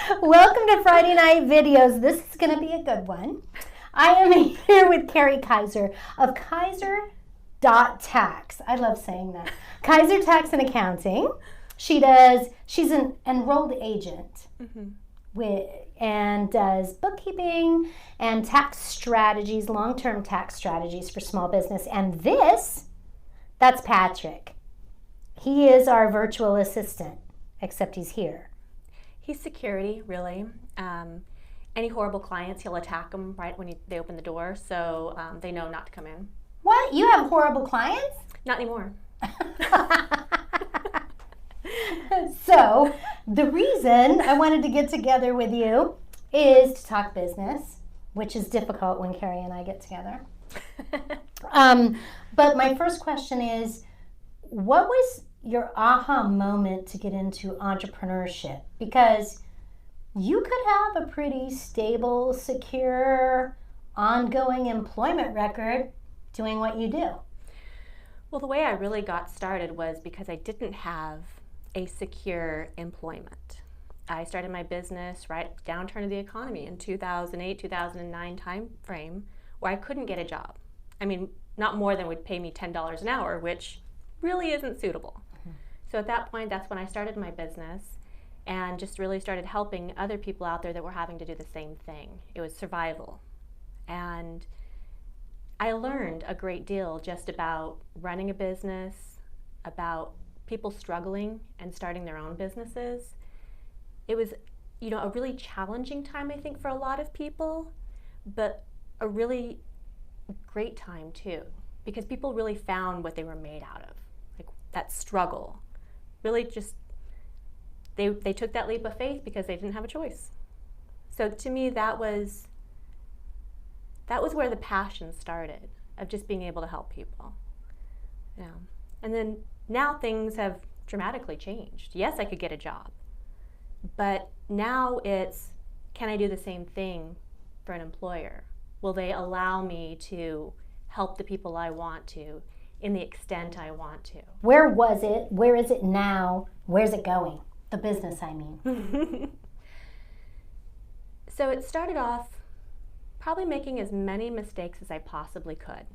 Welcome to Friday Night Videos. This is going to be a good one. I am here with Carrie Kiser of Kiser.tax. I love saying that. Kiser Tax and Accounting. She's an enrolled agent and does bookkeeping and tax strategies, long-term tax strategies for small business. And that's Patrick. He is our virtual assistant, except he's here. He's security, really. Any horrible clients, he'll attack them right when they open the door, so they know not to come in. What? You have horrible clients? Not anymore. So, the reason I wanted to get together with you is to talk business, which is difficult when Carrie and I get together. But my first question is, what was your aha moment to get into entrepreneurship? Because you could have a pretty stable, secure, ongoing employment record doing what you do. Well, the way I really got started was because I didn't have a secure employment. I started my business right at the downturn of the economy in 2008, 2009 time frame, where I couldn't get a job. I mean, not more than would pay me $10 an hour, which really isn't suitable. So at that point, that's when I started my business and just really started helping other people out there that were having to do the same thing. It was survival. And I learned a great deal just about running a business, about people struggling and starting their own businesses. It was, a really challenging time, I think, for a lot of people, but a really great time too, because people really found what they were made out of, like that struggle. Really just, they took that leap of faith because they didn't have a choice. So to me, that was where the passion started, of just being able to help people. Yeah. And then now things have dramatically changed. Yes, I could get a job, but now it's, can I do the same thing for an employer? Will they allow me to help the people I want to in the extent I want to? Where was it? Where is it now? Where's it going? The business, I mean. So it started off probably making as many mistakes as I possibly could.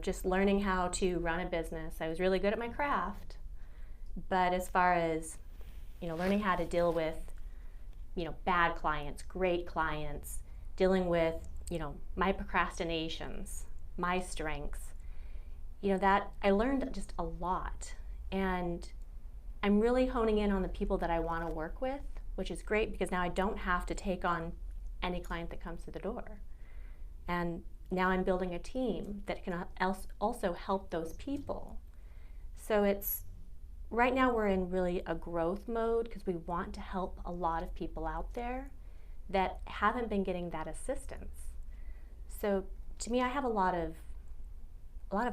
Just learning how to run a business. I was really good at my craft, but as far as, learning how to deal with, bad clients, great clients, dealing with, my procrastinations, my strengths, that I learned just a lot. And I'm really honing in on the people that I want to work with, which is great because now I don't have to take on any client that comes to the door. And now I'm building a team that can also help those people. So right now we're in really a growth mode because we want to help a lot of people out there that haven't been getting that assistance. So to me, I have a lot of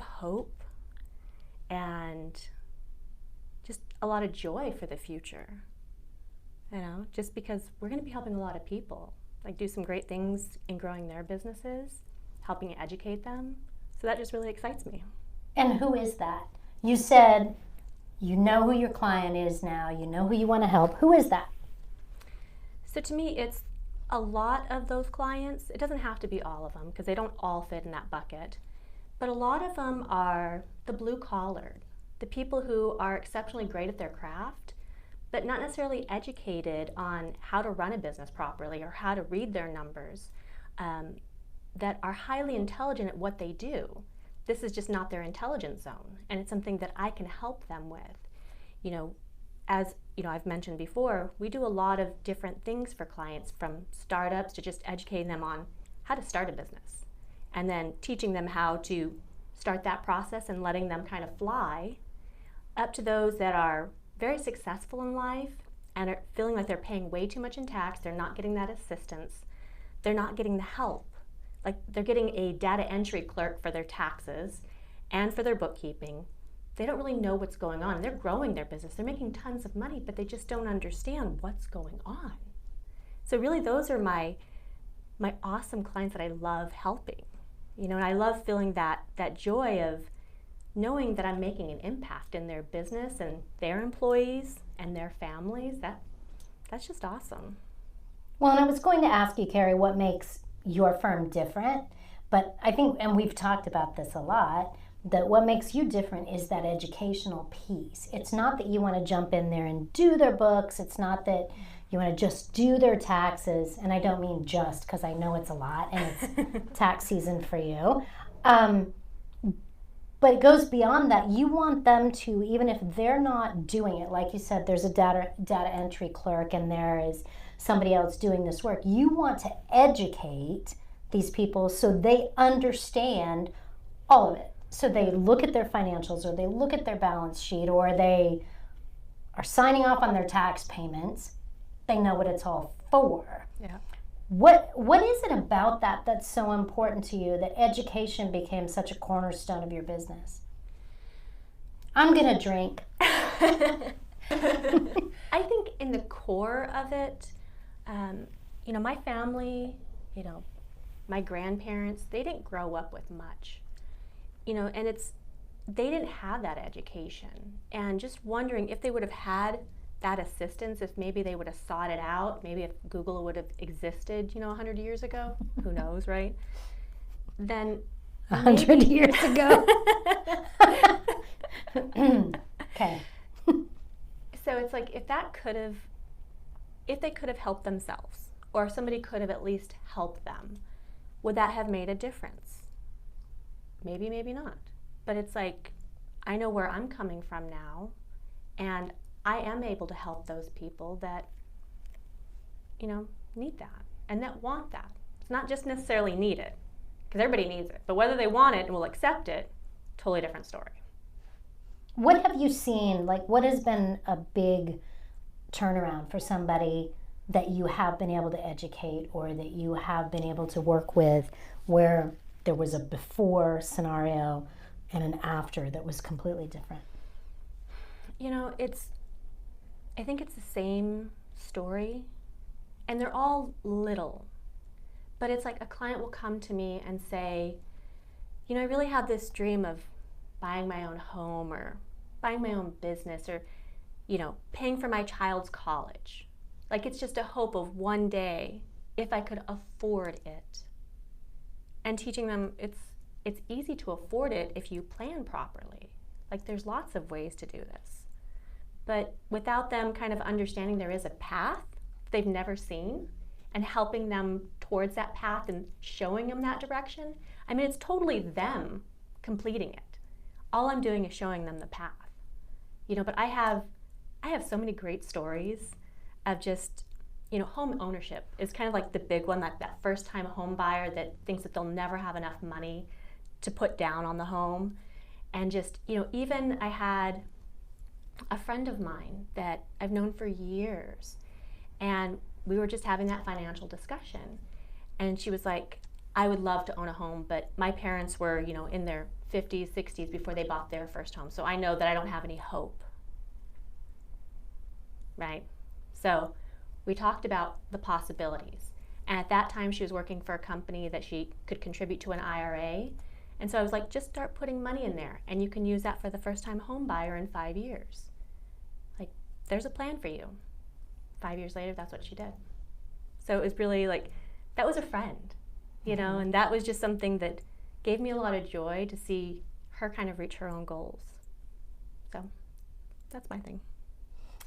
hope and just a lot of joy for the future. Just because we're going to be helping a lot of people, like do some great things in growing their businesses, helping educate them. So that just really excites me. And who is that? You said you know who your client is now, you know who you want to help. Who is that? So to me, it's a lot of those clients. It doesn't have to be all of them because they don't all fit in that bucket. But a lot of them are the blue-collared, the people who are exceptionally great at their craft, but not necessarily educated on how to run a business properly or how to read their numbers, that are highly intelligent at what they do. This is just not their intelligence zone, and it's something that I can help them with. As I've mentioned before, we do a lot of different things for clients, from startups to just educating them on how to start a business, and then teaching them how to start that process and letting them kind of fly, up to those that are very successful in life and are feeling like they're paying way too much in tax, they're not getting that assistance, they're not getting the help. Like they're getting a data entry clerk for their taxes and for their bookkeeping. They don't really know what's going on. They're growing their business, they're making tons of money, but they just don't understand what's going on. So really those are my awesome clients that I love helping. And I love feeling that joy of knowing that I'm making an impact in their business and their employees and their families. that's just awesome. Well, and I was going to ask you, Carrie, what makes your firm different? But I think, and we've talked about this a lot, that what makes you different is that educational piece. It's not that you want to jump in there and do their books. It's not that you want to just do their taxes. And I don't mean just, because I know it's a lot and it's tax season for you. But it goes beyond that. You want them to, even if they're not doing it, like you said, there's a data entry clerk and there is somebody else doing this work. You want to educate these people so they understand all of it. So they look at their financials, or they look at their balance sheet, or they are signing off on their tax payments. They know what it's all for. Yeah. What is it about that that's so important to you that education became such a cornerstone of your business? I'm gonna drink. I think in the core of it, my family, my grandparents, they didn't grow up with much, and they didn't have that education. And just wondering if they would have had that assistance, if maybe they would have sought it out, maybe if Google would have existed, 100 years ago, who knows, right? Then 100 years ago. Okay. So it's like if they could have helped themselves, or if somebody could have at least helped them, would that have made a difference? Maybe, maybe not. But it's like, I know where I'm coming from now, and I am able to help those people that, need that and that want that. It's not just necessarily need it, because everybody needs it, but whether they want it and will accept it, totally different story. What have you seen, what has been a big turnaround for somebody that you have been able to educate, or that you have been able to work with, where there was a before scenario and an after that was completely different? I think it's the same story, and they're all little, but it's like a client will come to me and say, I really had this dream of buying my own home, or buying my own business, or, paying for my child's college. It's just a hope of one day, if I could afford it. And teaching them it's easy to afford it if you plan properly. There's lots of ways to do this. But without them kind of understanding there is a path they've never seen, and helping them towards that path and showing them that direction, it's totally them completing it. All I'm doing is showing them the path. But I have so many great stories of just, home ownership is kind of like the big one, that first time home buyer that thinks that they'll never have enough money to put down on the home. And just, even I had a friend of mine that I've known for years, and we were just having that financial discussion, and she was like, I would love to own a home, but my parents were, in their 50s, 60s before they bought their first home, so I know that I don't have any hope, right? So we talked about the possibilities, and at that time she was working for a company that she could contribute to an IRA. And so I was like, just start putting money in there, and you can use that for the first-time home buyer in 5 years. There's a plan for you. 5 years later, that's what she did. So it was really that was a friend, and that was just something that gave me a lot of joy to see her kind of reach her own goals. So that's my thing.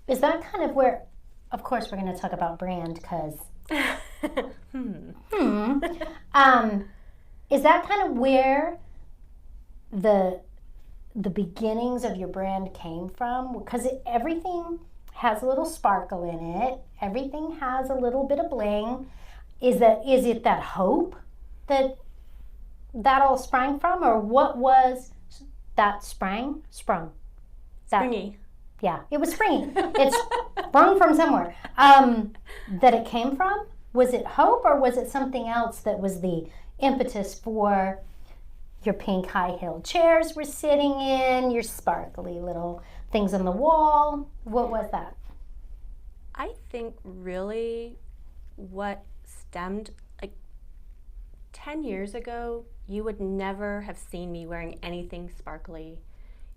Is that kind of where, of course, we're going to talk about brand, because is that kind of where the beginnings of your brand came from? Because everything has a little sparkle in it. Everything has a little bit of bling. Is it that hope that all sprang from, or what was that sprung? Springy. Yeah, it was springy. It's sprung from somewhere. That it came from? Was it hope, or was it something else that was the impetus for your pink high-heeled chairs we're sitting in, your sparkly little things on the wall? What was that? I think really what stemmed, 10 years ago, you would never have seen me wearing anything sparkly.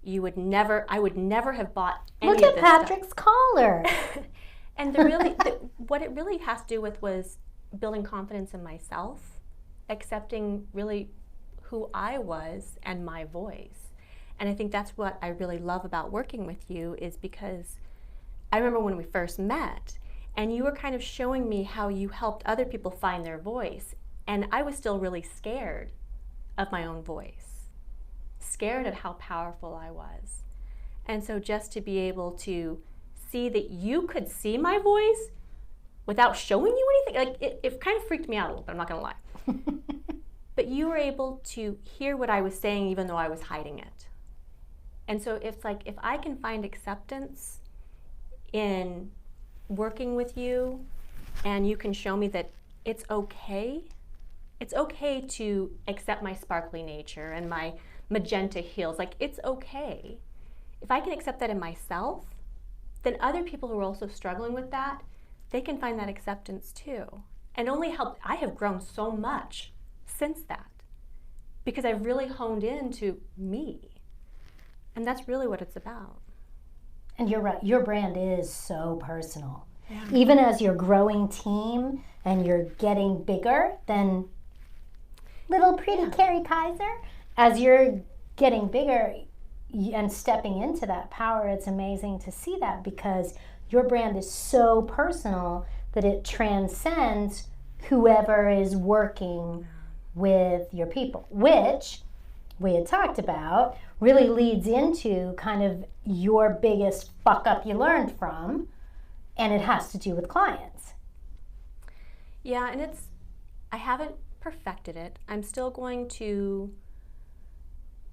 I would never have bought any of this Look at Patrick's collar. And what it really has to do with was building confidence in myself, accepting really who I was and my voice. And I think that's what I really love about working with you, is because I remember when we first met and you were kind of showing me how you helped other people find their voice. And I was still really scared of my own voice, scared of how powerful I was. And so just to be able to see that you could see my voice without showing you anything, like it kind of freaked me out a little bit, I'm not gonna lie. But you were able to hear what I was saying even though I was hiding it. And so it's like, if I can find acceptance in working with you, and you can show me that it's okay to accept my sparkly nature and my magenta heels, like it's okay. If I can accept that in myself, then other people who are also struggling with that, they can find that acceptance too. And only help, I have grown so much since that, because I've really honed into me. And that's really what it's about. And you're right, your brand is so personal. Yeah. Even as you're growing team and you're getting bigger than little pretty Carrie Kiser, as you're getting bigger and stepping into that power, it's amazing to see that, because your brand is so personal that it transcends whoever is working with your people, which we had talked about really leads into kind of your biggest fuck up you learned from, and it has to do with clients. Yeah, and I haven't perfected it. I'm still going to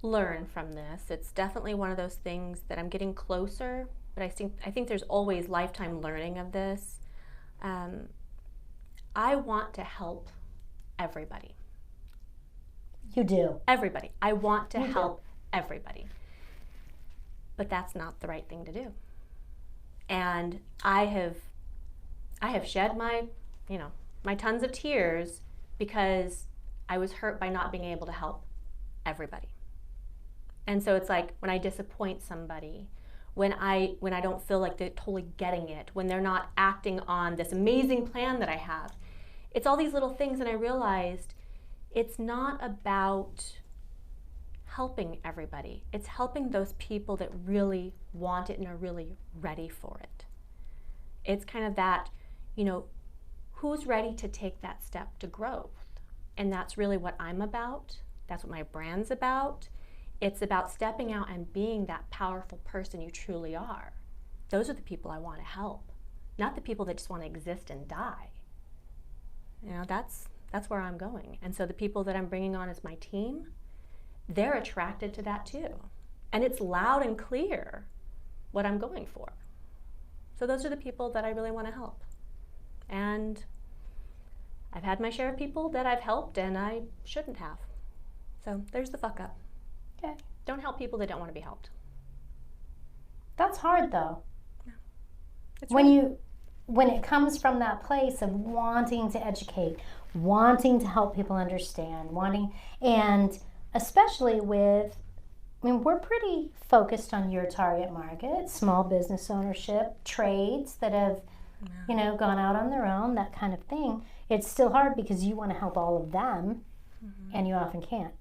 learn from this. It's definitely one of those things that I'm getting closer, but I think there's always lifetime learning of this. I want to help everybody. You do. Everybody. I want to help everybody. But that's not the right thing to do. And I have shed my tons of tears because I was hurt by not being able to help everybody. And so it's like when I disappoint somebody, when I don't feel like they're totally getting it, when they're not acting on this amazing plan that I have, it's all these little things. And I realized it's not about helping everybody. It's helping those people that really want it and are really ready for it. It's kind of that, who's ready to take that step to growth? And that's really what I'm about. That's what my brand's about. It's about stepping out and being that powerful person you truly are. Those are the people I want to help, not the people that just want to exist and die. That's where I'm going. And so the people that I'm bringing on as my team, they're attracted to that too. And it's loud and clear what I'm going for. So those are the people that I really want to help. And I've had my share of people that I've helped and I shouldn't have. So there's the fuck up. Okay. Don't help people that don't want to be helped. That's hard though. Yeah. When it comes from that place of wanting to educate, wanting to help people understand, and especially we're pretty focused on your target market, small business ownership, trades that have, gone out on their own, that kind of thing. It's still hard because you want to help all of them, and you often can't.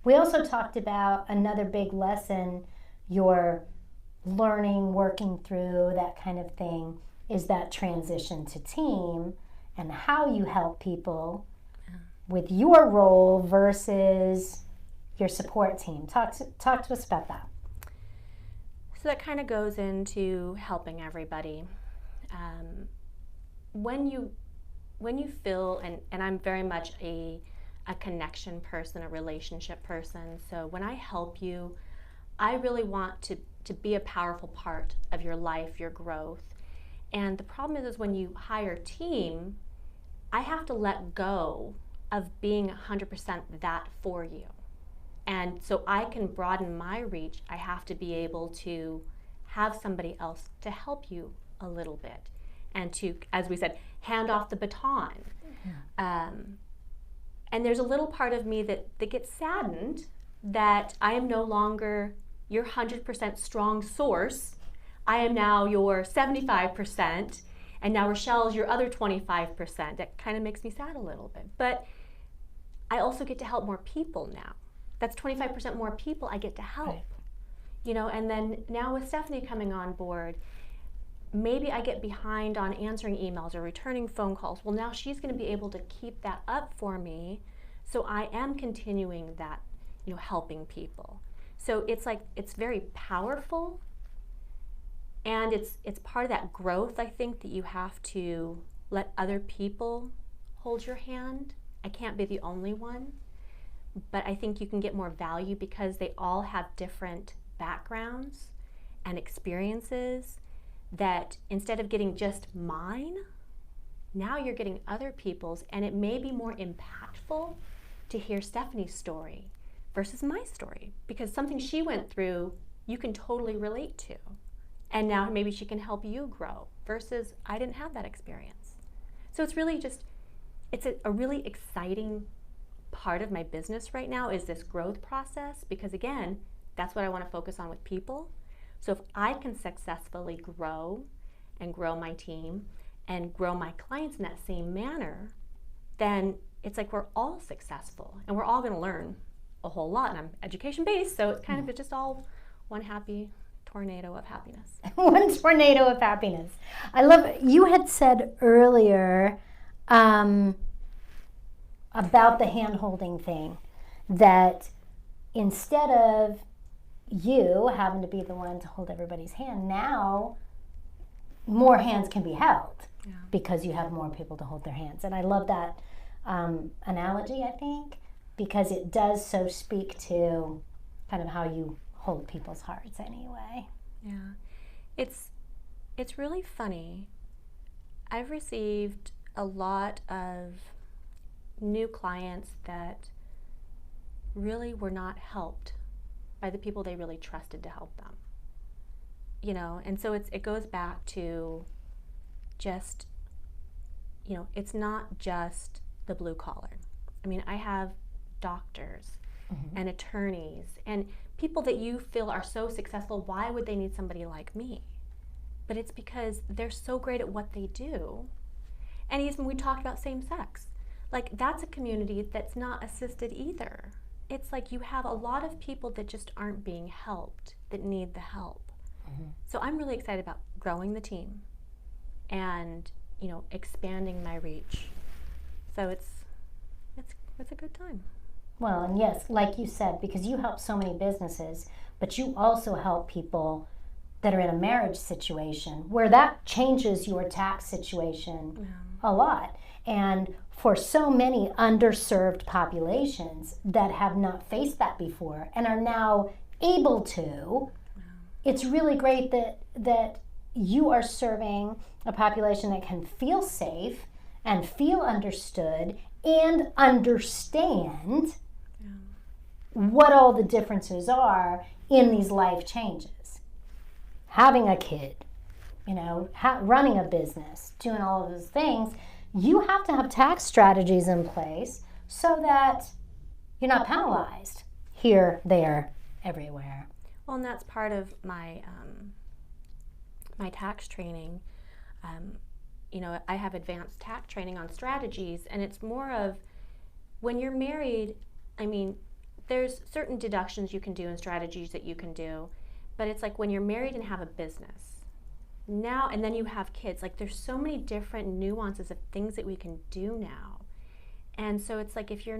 We also talked about another big lesson you're learning, working through, that kind of thing, is that transition to team and how you help people with your role versus your support team. Talk to us about that. So that kind of goes into helping everybody. When you feel, and I'm very much a connection person, a relationship person, so when I help you, I really want to be a powerful part of your life, your growth. And the problem is when you hire a team, I have to let go of being 100% that for you. And so I can broaden my reach, I have to be able to have somebody else to help you a little bit. And to, as we said, hand off the baton. And there's a little part of me that gets saddened that I am no longer your 100% strong source. I am now your 75%, and now Rochelle's your other 25%. That kind of makes me sad a little bit. But I also get to help more people now. That's 25% more people I get to help. Right. You know, and then now with Stephanie coming on board, maybe I get behind on answering emails or returning phone calls. Well, now she's going to be able to keep that up for me, so I am continuing that, you know, helping people. So it's like, it's very powerful, and it's part of that growth, I think, that you have to let other people hold your hand. I can't be the only one, but I think you can get more value because they all have different backgrounds and experiences, that instead of getting just mine, now you're getting other people's, and it may be more impactful to hear Stephanie's story versus my story, because something she went through you can totally relate to, and now maybe she can help you grow versus I didn't have that experience. So it's really just, it's a really exciting part of my business right now, is this growth process, because again, that's what I want to focus on with people. So if I can successfully grow and grow my team and grow my clients in that same manner, then it's like we're all successful, and we're all going to learn a whole lot. And I'm education based, so it's kind of, it's just all one happy tornado of happiness. One tornado of happiness. I love it. You had said earlier about the hand-holding thing, that instead of you having to be the one to hold everybody's hand, now more hands can be held because you have more people to hold their hands. And I love that analogy, I think, because it does so speak to kind of how you hold people's hearts anyway. Yeah. It's really funny. I've received a lot of new clients that really were not helped by the people they really trusted to help them. You know, and so it goes back to just, you know, it's not just the blue collar. I mean, I have doctors and attorneys and people that you feel are so successful. Why would they need somebody like me? But it's because they're so great at what they do. And even we talked about same sex. Like, that's a community that's not assisted either. It's like you have a lot of people that just aren't being helped, that need the help. So I'm really excited about growing the team and, you know, expanding my reach. So it's a good time. Well, and yes, like you said, because you help so many businesses, but you also help people that are in a marriage situation where that changes your tax situation a lot. And for so many underserved populations that have not faced that before and are now able to, it's really great that you are serving a population that can feel safe and feel understood and understand what all the differences are in these life changes. Having a kid, you know, running a business, doing all of those things, you have to have tax strategies in place so that you're not penalized here, there, everywhere. Well, and that's part of my my tax training. You know, I have advanced tax training on strategies, and it's more of when you're married, I mean, there's certain deductions you can do and strategies that you can do, but it's like when you're married and have a business now, and then you have kids, like there's so many different nuances of things that we can do now. And so it's like if you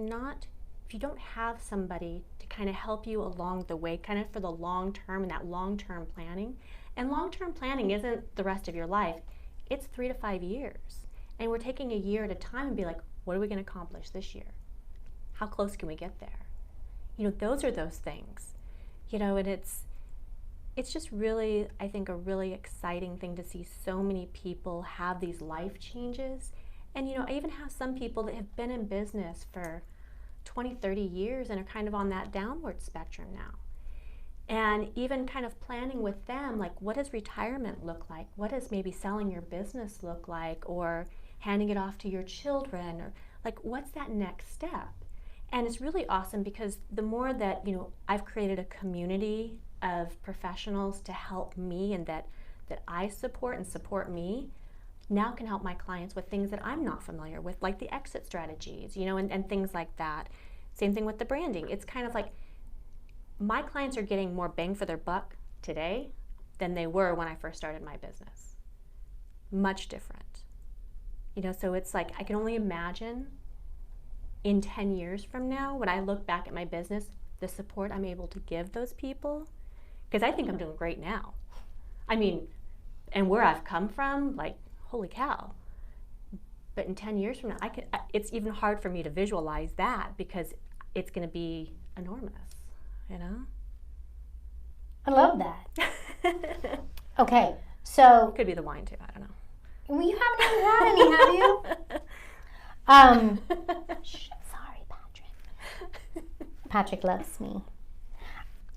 don't have somebody to kind of help you along the way, kind of for the long term and that long-term planning, and long-term planning isn't the rest of your life, it's 3 to 5 years. And we're taking a year at a time and be like, what are we going to accomplish this year? How close can we get there? You know, those are those things, you know, and it's just really, I think, a really exciting thing to see so many people have these life changes. And, you know, I even have some people that have been in business for 20, 30 years and are kind of on that downward spectrum now. And even kind of planning with them, like, what does retirement look like? What does maybe selling your business look like? Or handing it off to your children? Or like, what's that next step? And it's really awesome because the more that, you know, I've created a community of professionals to help me, and that that I support and support me now can help my clients with things that I'm not familiar with, like the exit strategies, and things like that. Same thing with the branding. It's kind of like my clients are getting more bang for their buck today than they were when I first started my business. Much different. So it's like I can only imagine in 10 years from now, when I look back at my business, the support I'm able to give those people, because I think I'm doing great now. I mean, and where I've come from, like, holy cow. But in 10 years from now, it's even hard for me to visualize that because it's going to be enormous, I love that. Okay, so. Could be the wine too, I don't know. Well, you haven't even had any, have you? Sorry, Patrick. Patrick loves me.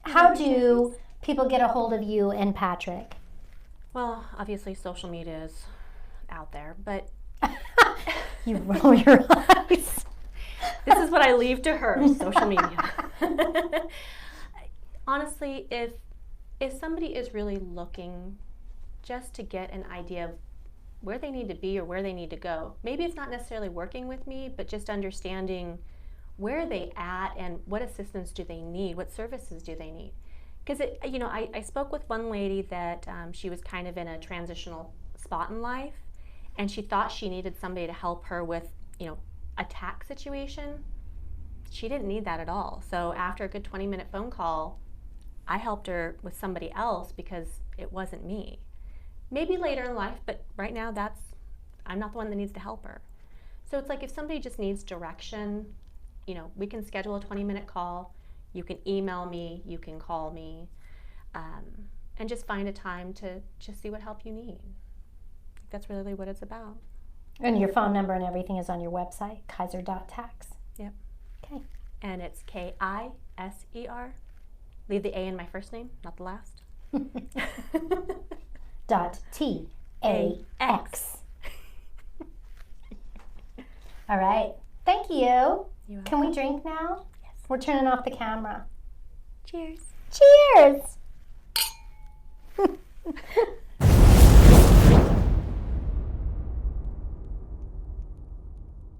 How do people get a hold of you and Patrick? Well, obviously social media is out there, but you roll your eyes. This is what I leave to her, social media. Honestly, if somebody is really looking just to get an idea of where they need to be or where they need to go, maybe it's not necessarily working with me, but just understanding where are they at and what assistance do they need, what services do they need. Because I spoke with one lady that she was kind of in a transitional spot in life, and she thought she needed somebody to help her with, a tax situation. She didn't need that at all. So after a good 20-minute phone call, I helped her with somebody else because it wasn't me. Maybe later in life, but right now I'm not the one that needs to help her. So it's like if somebody just needs direction, we can schedule a 20-minute call. You can email me, you can call me, and just find a time to just see what help you need. That's really what it's about. And your phone number and everything is on your website, Kiser.tax. Yep. Okay. And it's Kiser. Leave the A in my first name, not the last. .tax. All right. Thank you. Can we drink now? Yes. We're turning off the camera. Cheers. Cheers.